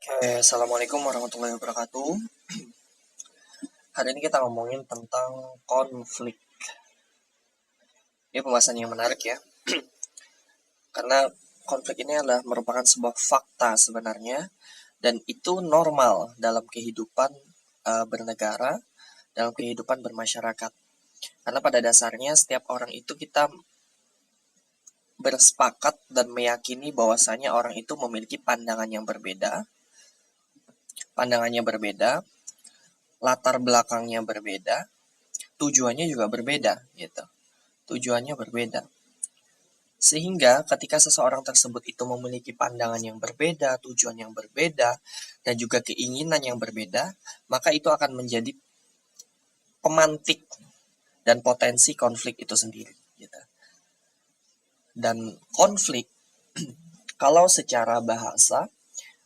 Oke, Assalamualaikum warahmatullahi wabarakatuh. Hari ini kita ngomongin tentang konflik. Ini pembahasan yang menarik ya, karena konflik ini adalah merupakan sebuah fakta sebenarnya, dan itu normal dalam kehidupan bernegara, dalam kehidupan bermasyarakat. Karena pada dasarnya setiap orang itu kita bersepakat dan meyakini bahwasanya orang itu memiliki pandangannya berbeda, latar belakangnya berbeda, tujuannya juga berbeda gitu. Tujuannya berbeda. Sehingga ketika seseorang tersebut itu memiliki pandangan yang berbeda, tujuan yang berbeda, dan juga keinginan yang berbeda, maka itu akan menjadi pemantik dan potensi konflik itu sendiri. Gitu. Dan konflik, kalau secara bahasa,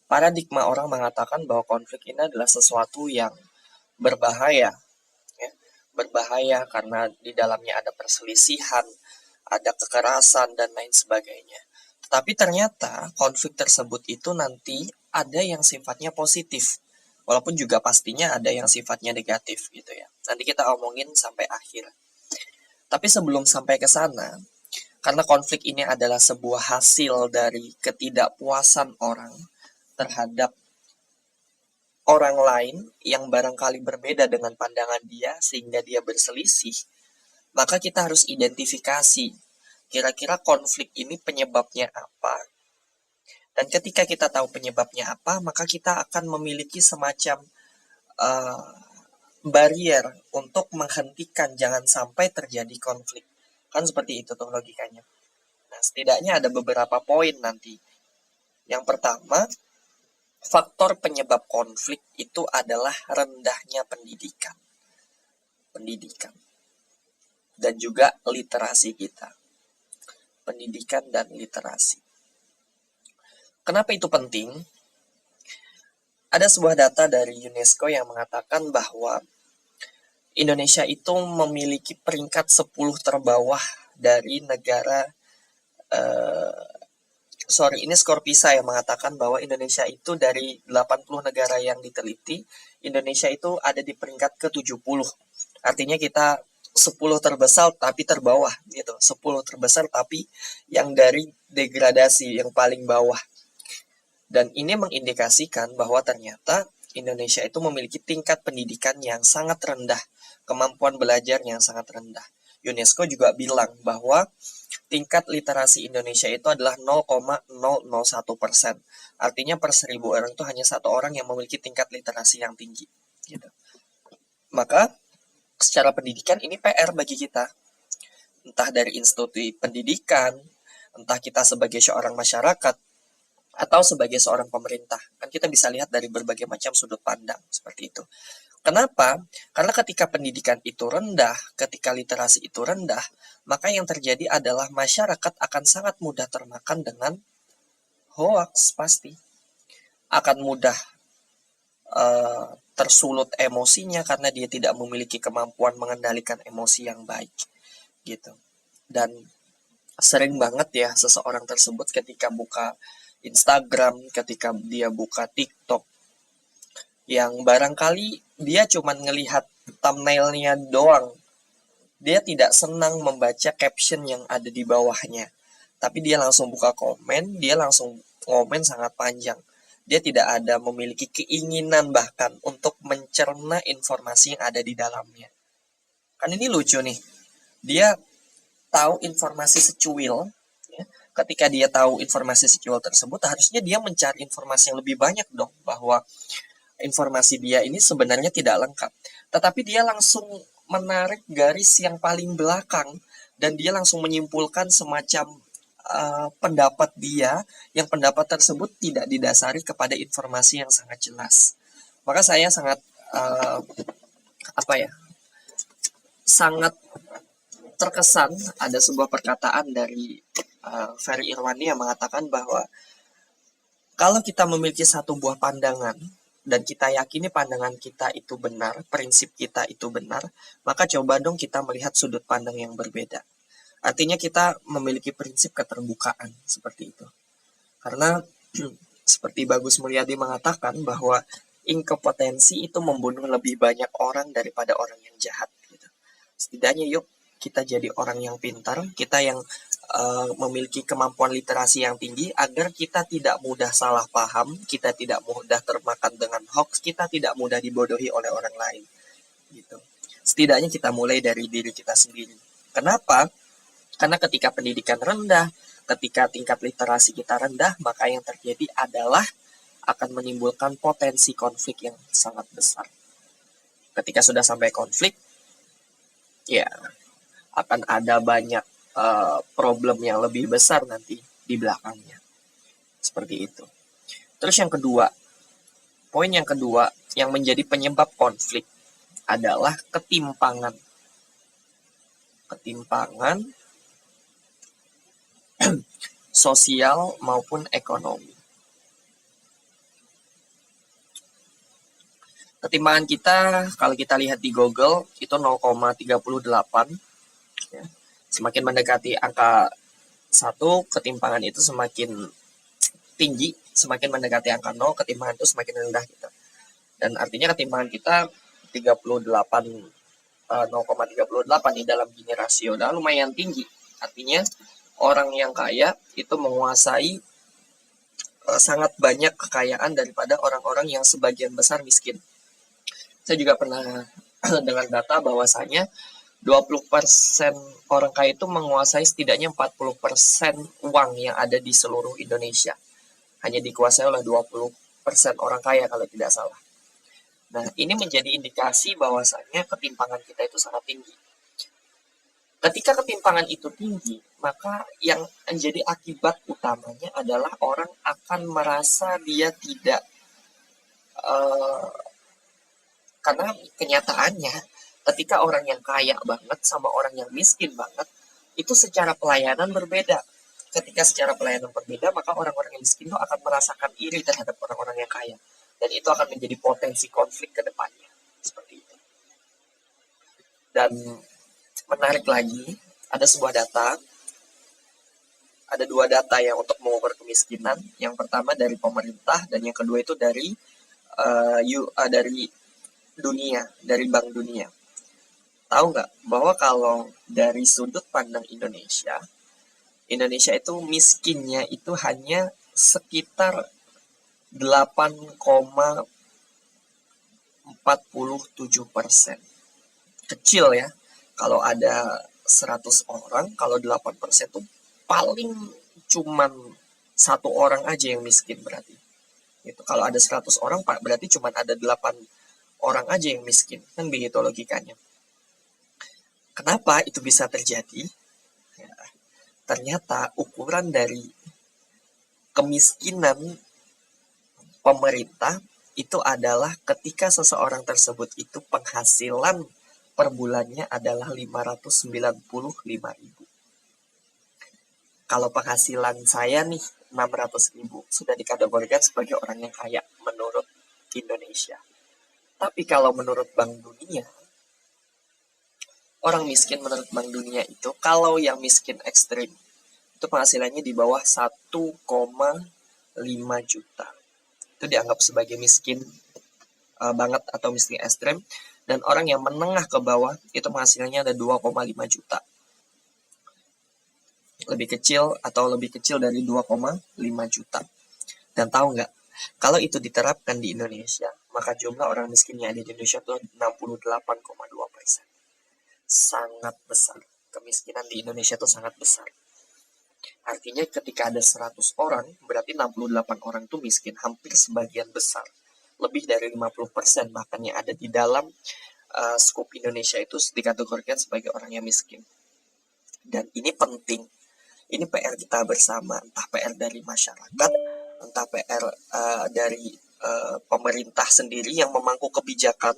paradigma orang mengatakan bahwa konflik ini adalah sesuatu yang berbahaya. Ya. Berbahaya karena di dalamnya ada perselisihan, ada kekerasan, dan lain sebagainya. Tetapi ternyata konflik tersebut itu nanti ada yang sifatnya positif. Walaupun juga pastinya ada yang sifatnya negatif gitu ya. Nanti kita omongin sampai akhir. Tapi sebelum sampai ke sana, karena konflik ini adalah sebuah hasil dari ketidakpuasan orang terhadap orang lain yang barangkali berbeda dengan pandangan dia sehingga dia berselisih, maka kita harus identifikasi kira-kira konflik ini penyebabnya apa. Dan ketika kita tahu penyebabnya apa, maka kita akan memiliki semacam uh, barrier untuk menghentikan jangan sampai terjadi konflik. Kan seperti itu tuh logikanya. Nah, setidaknya ada beberapa poin nanti. Yang pertama, faktor penyebab konflik itu adalah rendahnya pendidikan. Pendidikan. Dan juga literasi kita. Pendidikan dan literasi. Kenapa itu penting? Ada sebuah data dari UNESCO yang mengatakan bahwa Indonesia itu memiliki peringkat 10 terbawah dari negara ini skor PISA yang mengatakan bahwa Indonesia itu dari 80 negara yang diteliti, Indonesia itu ada di peringkat ke-70. Artinya kita 10 terbesar tapi terbawah gitu. 10 terbesar tapi yang dari degradasi yang paling bawah. Dan ini mengindikasikan bahwa ternyata Indonesia itu memiliki tingkat pendidikan yang sangat rendah, kemampuan belajar yang sangat rendah. UNESCO juga bilang bahwa tingkat literasi Indonesia itu adalah 0,001%. Artinya per 1000 orang itu hanya satu orang yang memiliki tingkat literasi yang tinggi. Gitu. Maka secara pendidikan ini PR bagi kita. Entah dari institusi pendidikan, entah kita sebagai seorang masyarakat, atau sebagai seorang pemerintah. Kan kita bisa lihat dari berbagai macam sudut pandang seperti itu. Kenapa? Karena ketika pendidikan itu rendah, ketika literasi itu rendah, maka yang terjadi adalah masyarakat akan sangat mudah termakan dengan hoax pasti. Akan mudah tersulut emosinya karena dia tidak memiliki kemampuan mengendalikan emosi yang baik. Gitu. Dan sering banget ya seseorang tersebut ketika buka Instagram, ketika dia buka TikTok, yang barangkali dia cuma ngelihat thumbnailnya doang. Dia tidak senang membaca caption yang ada di bawahnya. Tapi dia langsung buka komen, dia langsung komen sangat panjang. Dia tidak ada memiliki keinginan bahkan untuk mencerna informasi yang ada di dalamnya. Kan ini lucu nih. Dia tahu informasi secuil, ya. Ketika dia tahu informasi secuil tersebut, harusnya dia mencari informasi yang lebih banyak dong, bahwa informasi dia ini sebenarnya tidak lengkap. Tetapi dia langsung menarik garis yang paling belakang dan dia langsung menyimpulkan semacam pendapat dia, yang pendapat tersebut tidak didasari kepada informasi yang sangat jelas. Maka saya sangat sangat terkesan ada sebuah perkataan dari Ferry Irwandi yang mengatakan bahwa kalau kita memiliki satu buah pandangan dan kita yakini pandangan kita itu benar, prinsip kita itu benar, maka coba dong kita melihat sudut pandang yang berbeda. Artinya kita memiliki prinsip keterbukaan seperti itu. Karena Seperti Bagus Mulyadi mengatakan bahwa inkompetensi itu membunuh lebih banyak orang daripada orang yang jahat. Gitu. Setidaknya yuk kita jadi orang yang pintar, kita yang memiliki kemampuan literasi yang tinggi agar kita tidak mudah salah paham, kita tidak mudah termakan dengan hoax, kita tidak mudah dibodohi oleh orang lain. Gitu. Setidaknya kita mulai dari diri kita sendiri. Kenapa? Karena ketika pendidikan rendah, ketika tingkat literasi kita rendah, maka yang terjadi adalah akan menimbulkan potensi konflik yang sangat besar. Ketika sudah sampai konflik, ya akan ada banyak problem yang lebih besar nanti di belakangnya. Seperti itu. Terus yang kedua, poin yang kedua yang menjadi penyebab konflik adalah ketimpangan. Ketimpangan sosial maupun ekonomi. Ketimpangan kita, kalau kita lihat di Google, itu 0,38. Ya. Semakin mendekati angka 1, ketimpangan itu semakin tinggi. Semakin mendekati angka 0, ketimpangan itu semakin rendah. Gitu. Dan artinya ketimpangan kita 0,38 di dalam Gini rasio. Dan lumayan tinggi. Artinya orang yang kaya itu menguasai sangat banyak kekayaan daripada orang-orang yang sebagian besar miskin. Saya juga pernah dengar data bahwasanya 20% orang kaya itu menguasai setidaknya 40% uang yang ada di seluruh Indonesia. Hanya dikuasai oleh 20% orang kaya kalau tidak salah. Nah, ini menjadi indikasi bahwasanya ketimpangan kita itu sangat tinggi. Ketika ketimpangan itu tinggi, maka yang menjadi akibat utamanya adalah orang akan merasa dia tidak karena kenyataannya ketika orang yang kaya banget sama orang yang miskin banget itu secara pelayanan berbeda. Ketika secara pelayanan berbeda, maka orang-orang yang miskin itu akan merasakan iri terhadap orang-orang yang kaya. Dan itu akan menjadi potensi konflik ke depannya. Seperti itu. Dan menarik lagi, ada sebuah data. Ada 2 data yang untuk mengukur kemiskinan. Yang pertama dari pemerintah dan yang kedua itu dari dunia, dari Bank Dunia. Tahu nggak bahwa kalau dari sudut pandang Indonesia itu miskinnya itu hanya sekitar 8,47%. Kecil ya. Kalau ada 100 orang, kalau 8% itu paling cuman 1 orang aja yang miskin berarti. Gitu. Kalau ada 100 orang, berarti cuman ada 8 orang aja yang miskin. Kan begitu logikanya. Kenapa itu bisa terjadi? Ya, ternyata ukuran dari kemiskinan pemerintah itu adalah ketika seseorang tersebut itu penghasilan per bulannya adalah 595.000. Kalau penghasilan saya nih 600.000 sudah dikategorikan sebagai orang yang kaya menurut Indonesia. Tapi kalau menurut Bank Dunia, orang miskin menurut Bank Dunia itu kalau yang miskin ekstrim itu penghasilannya di bawah 1,5 juta. Itu dianggap sebagai miskin banget atau miskin ekstrim. Dan orang yang menengah ke bawah itu penghasilannya ada 2,5 juta. Lebih kecil atau lebih kecil dari 2,5 juta. Dan tahu nggak, kalau itu diterapkan di Indonesia, maka jumlah orang miskin yang ada di Indonesia itu 68,2%. Sangat besar. Kemiskinan di Indonesia itu sangat besar. Artinya ketika ada 100 orang, berarti 68 orang itu miskin, hampir sebagian besar. Lebih dari 50% bahkan yang ada di dalam skop Indonesia itu dikategorikan sebagai orang yang miskin. Dan ini penting. Ini PR kita bersama, entah PR dari masyarakat, entah PR dari pemerintah sendiri yang memangku kebijakan.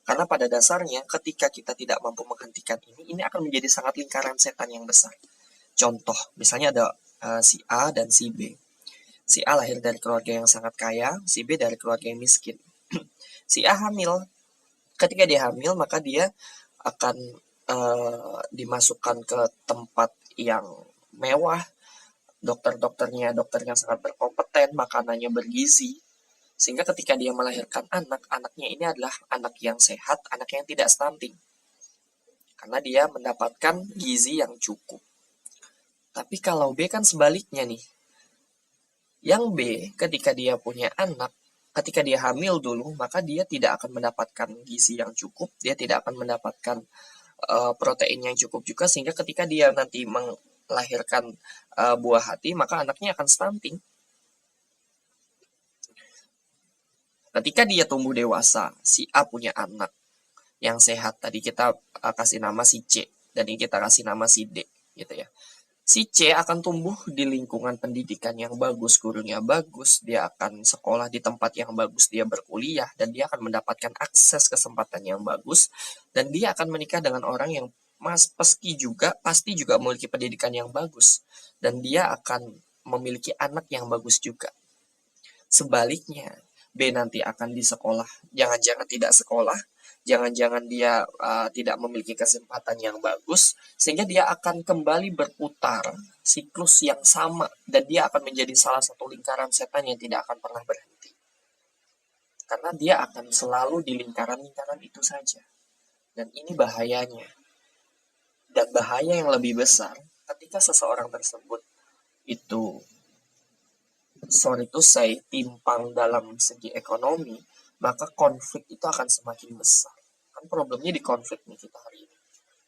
Karena pada dasarnya ketika kita tidak mampu menghentikan ini akan menjadi sangat lingkaran setan yang besar. Contoh, misalnya ada si A dan si B. Si A lahir dari keluarga yang sangat kaya, si B dari keluarga yang miskin. Si A hamil. Ketika dia hamil, maka dia akan dimasukkan ke tempat yang mewah, dokter-dokternya dokter yang sangat berkompeten, makanannya bergizi, sehingga ketika dia melahirkan anak, anaknya ini adalah anak yang sehat, anak yang tidak stunting, karena dia mendapatkan gizi yang cukup. Tapi kalau B kan sebaliknya nih, yang B ketika dia punya anak, ketika dia hamil dulu, maka dia tidak akan mendapatkan gizi yang cukup, dia tidak akan mendapatkan protein yang cukup juga, sehingga ketika dia nanti melahirkan buah hati, maka anaknya akan stunting. Ketika dia tumbuh dewasa, si A punya anak yang sehat, tadi kita kasih nama si C, dan ini kita kasih nama si D, gitu ya. Si C akan tumbuh di lingkungan pendidikan yang bagus, gurunya bagus, dia akan sekolah di tempat yang bagus, dia berkuliah, dan dia akan mendapatkan akses kesempatan yang bagus, dan dia akan menikah dengan orang yang pasti juga memiliki pendidikan yang bagus, dan dia akan memiliki anak yang bagus juga. Sebaliknya, B nanti akan di sekolah, jangan-jangan tidak sekolah, jangan-jangan dia tidak memiliki kesempatan yang bagus, sehingga dia akan kembali berputar siklus yang sama, dan dia akan menjadi salah satu lingkaran setan yang tidak akan pernah berhenti. Karena dia akan selalu di lingkaran-lingkaran itu saja. Dan ini bahayanya. Dan bahaya yang lebih besar, ketika seseorang tersebut itu sorry to say, timpang dalam segi ekonomi, maka konflik itu akan semakin besar. Kan problemnya di konflik nih kita hari ini.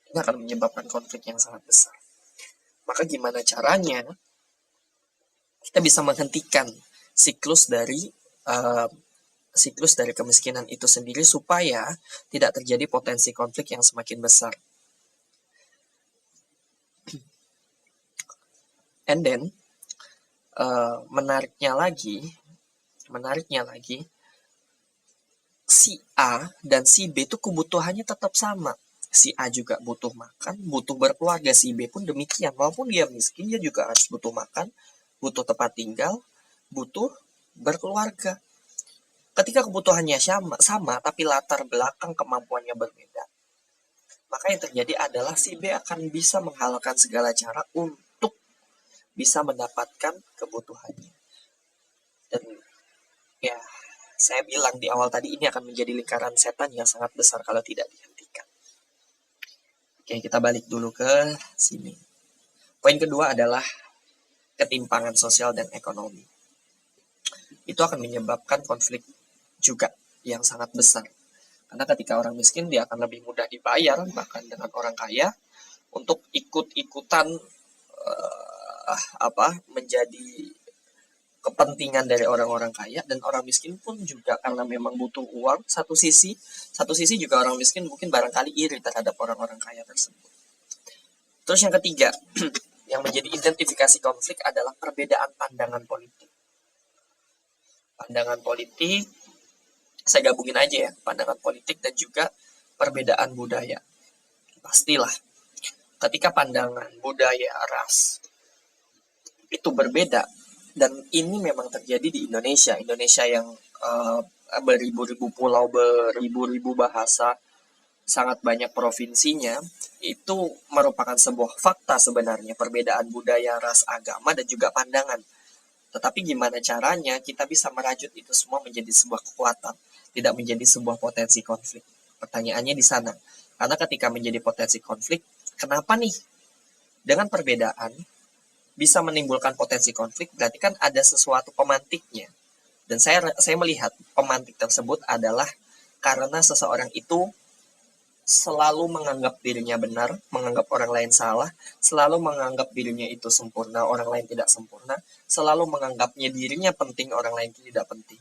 Ini akan menyebabkan konflik yang sangat besar. Maka gimana caranya kita bisa menghentikan siklus dari kemiskinan itu sendiri supaya tidak terjadi potensi konflik yang semakin besar. And then menariknya lagi, si A dan si B itu kebutuhannya tetap sama. Si A juga butuh makan, butuh berkeluarga. Si B pun demikian. Walaupun dia miskin, dia juga harus butuh makan, butuh tempat tinggal, butuh berkeluarga. Ketika kebutuhannya sama, tapi latar belakang kemampuannya berbeda, maka yang terjadi adalah si B akan bisa menghalalkan segala cara untuk bisa mendapatkan kebutuhannya. Dan ya, saya bilang di awal tadi, ini akan menjadi lingkaran setan yang sangat besar kalau tidak dihentikan. Oke, kita balik dulu ke sini. Poin kedua adalah ketimpangan sosial dan ekonomi. Itu akan menyebabkan konflik juga yang sangat besar. Karena ketika orang miskin, dia akan lebih mudah dibayar bahkan dengan orang kaya untuk ikut-ikutan menjadi kepentingan dari orang-orang kaya, dan orang miskin pun juga karena memang butuh uang. Satu sisi juga orang miskin mungkin barangkali iri terhadap orang-orang kaya tersebut. Terus yang ketiga, yang menjadi identifikasi konflik adalah perbedaan pandangan politik. Pandangan politik, saya gabungin aja ya, pandangan politik dan juga perbedaan budaya. Pastilah, ketika pandangan budaya, ras itu berbeda, dan ini memang terjadi di Indonesia yang beribu-ribu pulau, beribu-ribu bahasa, sangat banyak provinsinya, itu merupakan sebuah fakta sebenarnya, perbedaan budaya, ras, agama, dan juga pandangan. Tetapi gimana caranya kita bisa merajut itu semua menjadi sebuah kekuatan, tidak menjadi sebuah potensi konflik. Pertanyaannya di sana. Karena ketika menjadi potensi konflik, kenapa nih? Dengan perbedaan bisa menimbulkan potensi konflik, berarti kan ada sesuatu pemantiknya. Dan saya melihat pemantik tersebut adalah karena seseorang itu selalu menganggap dirinya benar, menganggap orang lain salah, selalu menganggap dirinya itu sempurna, orang lain tidak sempurna, selalu menganggapnya dirinya penting, orang lain tidak penting.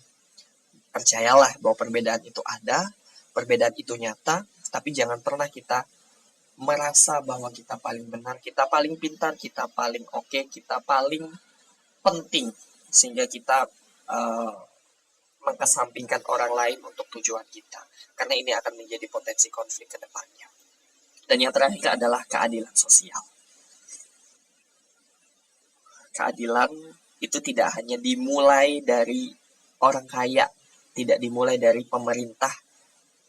Percayalah bahwa perbedaan itu ada, perbedaan itu nyata, tapi jangan pernah kita merasa bahwa kita paling benar, kita paling pintar, kita paling oke, kita paling penting, sehingga kita mengesampingkan orang lain untuk tujuan kita. Karena ini akan menjadi potensi konflik ke depannya. Dan yang terakhir adalah keadilan sosial. Keadilan itu tidak hanya dimulai dari orang kaya, tidak dimulai dari pemerintah.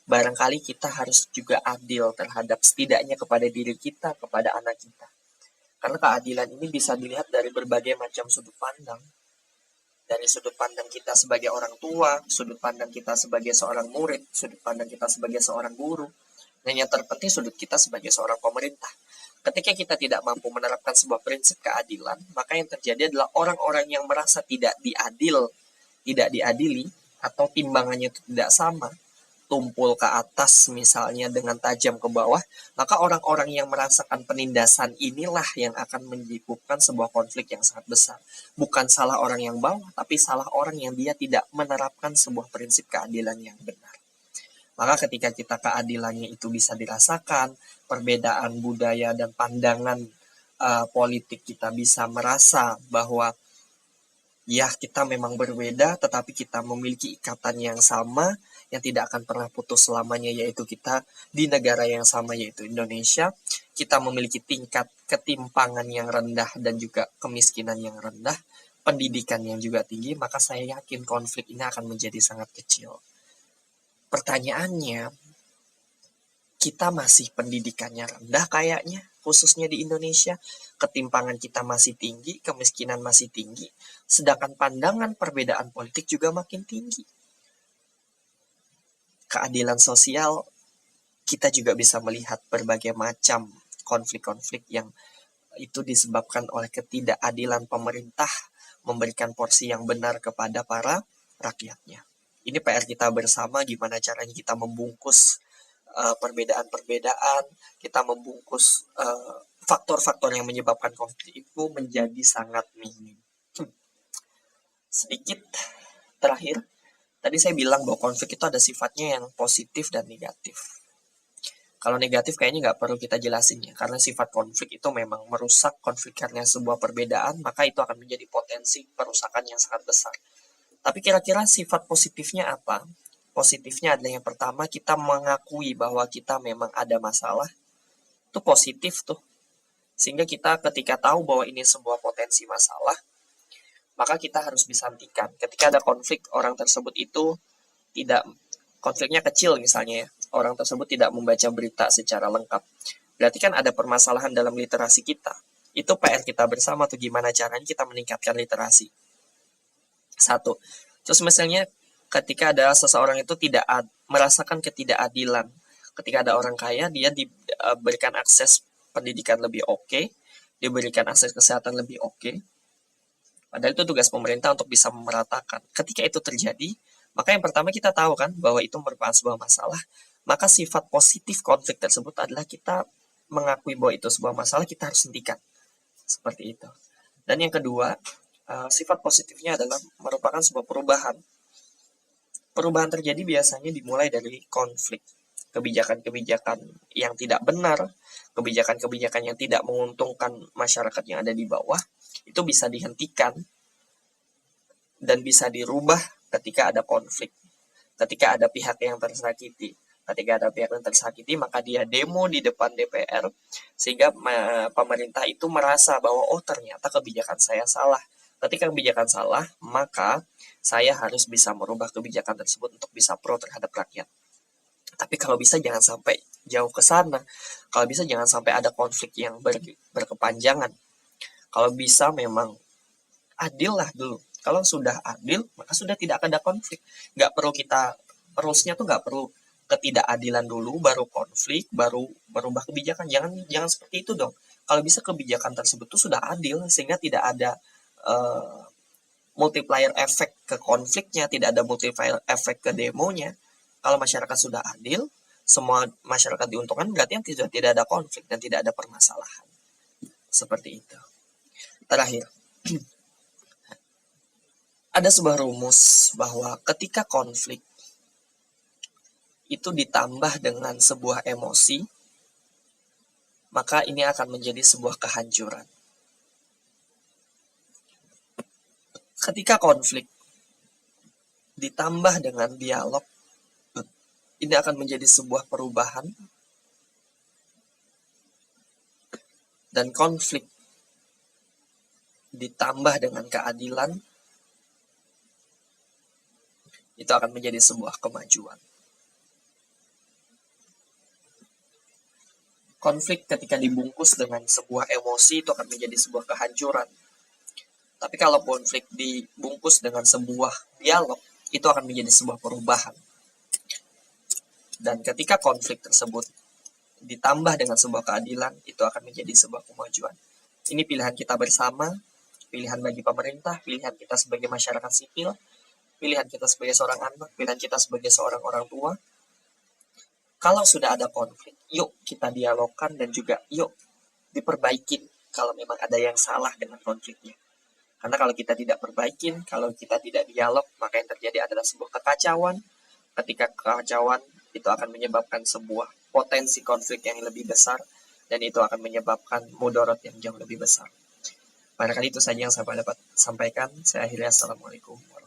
Barangkali kita harus juga adil terhadap setidaknya kepada diri kita, kepada anak kita. Karena keadilan ini bisa dilihat dari berbagai macam sudut pandang. Dari sudut pandang kita sebagai orang tua, sudut pandang kita sebagai seorang murid, sudut pandang kita sebagai seorang guru, dan yang terpenting sudut kita sebagai seorang pemerintah. Ketika kita tidak mampu menerapkan sebuah prinsip keadilan, maka yang terjadi adalah orang-orang yang merasa tidak diadili, atau timbangannya itu tidak sama, tumpul ke atas misalnya dengan tajam ke bawah, maka orang-orang yang merasakan penindasan inilah yang akan menyebabkan sebuah konflik yang sangat besar. Bukan salah orang yang bawah, tapi salah orang yang dia tidak menerapkan sebuah prinsip keadilan yang benar. Maka ketika kita keadilannya itu bisa dirasakan, perbedaan budaya dan pandangan politik kita bisa merasa bahwa ya kita memang berbeda, tetapi kita memiliki ikatan yang sama, yang tidak akan pernah putus selamanya, yaitu kita di negara yang sama, yaitu Indonesia. Kita memiliki tingkat ketimpangan yang rendah dan juga kemiskinan yang rendah, pendidikan yang juga tinggi, maka saya yakin konflik ini akan menjadi sangat kecil. Pertanyaannya, kita masih pendidikannya rendah kayaknya, khususnya di Indonesia. Ketimpangan kita masih tinggi, kemiskinan masih tinggi, sedangkan pandangan perbedaan politik juga makin tinggi. Keadilan sosial, kita juga bisa melihat berbagai macam konflik-konflik yang itu disebabkan oleh ketidakadilan pemerintah memberikan porsi yang benar kepada para rakyatnya. Ini PR kita bersama, gimana caranya kita membungkus perbedaan-perbedaan, kita membungkus faktor-faktor yang menyebabkan konflik itu menjadi sangat minim. Sedikit terakhir, tadi saya bilang bahwa konflik itu ada sifatnya yang positif dan negatif. Kalau negatif kayaknya nggak perlu kita jelasin ya, karena sifat konflik itu memang merusak. Konflik karena sebuah perbedaan, maka itu akan menjadi potensi perusakan yang sangat besar. Tapi kira-kira sifat positifnya apa? Positifnya adalah yang pertama, kita mengakui bahwa kita memang ada masalah. Itu positif tuh. Sehingga kita ketika tahu bahwa ini sebuah potensi masalah, maka kita harus bisa hentikan. Ketika ada konflik, orang tersebut itu tidak, konfliknya kecil misalnya ya, orang tersebut tidak membaca berita secara lengkap. Berarti kan ada permasalahan dalam literasi kita. Itu PR kita bersama tuh, gimana caranya kita meningkatkan literasi. Satu. Terus misalnya ketika ada seseorang itu tidak merasakan ketidakadilan. Ketika ada orang kaya, dia diberikan akses pendidikan lebih oke, diberikan akses kesehatan lebih oke. Padahal itu tugas pemerintah untuk bisa memeratakan. Ketika itu terjadi, maka yang pertama kita tahu kan bahwa itu merupakan sebuah masalah. Maka sifat positif konflik tersebut adalah kita mengakui bahwa itu sebuah masalah, kita harus hentikan. Seperti itu. Dan yang kedua, sifat positifnya adalah merupakan sebuah perubahan. Perubahan terjadi biasanya dimulai dari konflik. Kebijakan-kebijakan yang tidak benar, kebijakan-kebijakan yang tidak menguntungkan masyarakat yang ada di bawah, itu bisa dihentikan dan bisa dirubah ketika ada konflik. Ketika ada pihak yang tersakiti. Ketika ada pihak yang tersakiti, maka dia demo di depan DPR, sehingga pemerintah itu merasa bahwa oh ternyata kebijakan saya salah. Ketika kebijakan salah, maka saya harus bisa merubah kebijakan tersebut untuk bisa pro terhadap rakyat. Tapi kalau bisa jangan sampai jauh ke sana. Kalau bisa jangan sampai ada konflik yang berkepanjangan. Kalau bisa memang adil lah dulu. Kalau sudah adil, maka sudah tidak ada konflik. Nggak perlu kita, rulesnya tuh nggak perlu ketidakadilan dulu, baru konflik, baru merubah kebijakan. Jangan seperti itu dong. Kalau bisa kebijakan tersebut tuh sudah adil, sehingga tidak ada multiplier efek ke konfliknya, tidak ada multiplier efek ke demonya. Kalau masyarakat sudah adil, semua masyarakat diuntungkan, berarti yang tidak ada konflik dan tidak ada permasalahan. Seperti itu. Terakhir, ada sebuah rumus bahwa ketika konflik itu ditambah dengan sebuah emosi, maka ini akan menjadi sebuah kehancuran. Ketika konflik ditambah dengan dialog, ini akan menjadi sebuah perubahan. Dan konflik ditambah dengan keadilan, itu akan menjadi sebuah kemajuan. Konflik ketika dibungkus dengan sebuah emosi itu akan menjadi sebuah kehancuran. Tapi kalau konflik dibungkus dengan sebuah dialog, itu akan menjadi sebuah perubahan. Dan ketika konflik tersebut ditambah dengan sebuah keadilan, itu akan menjadi sebuah kemajuan. Ini pilihan kita bersama, pilihan bagi pemerintah, pilihan kita sebagai masyarakat sipil, pilihan kita sebagai seorang anak, pilihan kita sebagai seorang orang tua. Kalau sudah ada konflik, yuk kita dialogkan dan juga yuk diperbaikin kalau memang ada yang salah dengan konfliknya. Karena kalau kita tidak perbaikin, kalau kita tidak dialog, maka yang terjadi adalah sebuah kekacauan. Ketika kekacauan, itu akan menyebabkan sebuah potensi konflik yang lebih besar, dan itu akan menyebabkan mudarat yang jauh lebih besar. Barangkali itu saja yang saya dapat sampaikan. Saya akhiri. Assalamualaikum.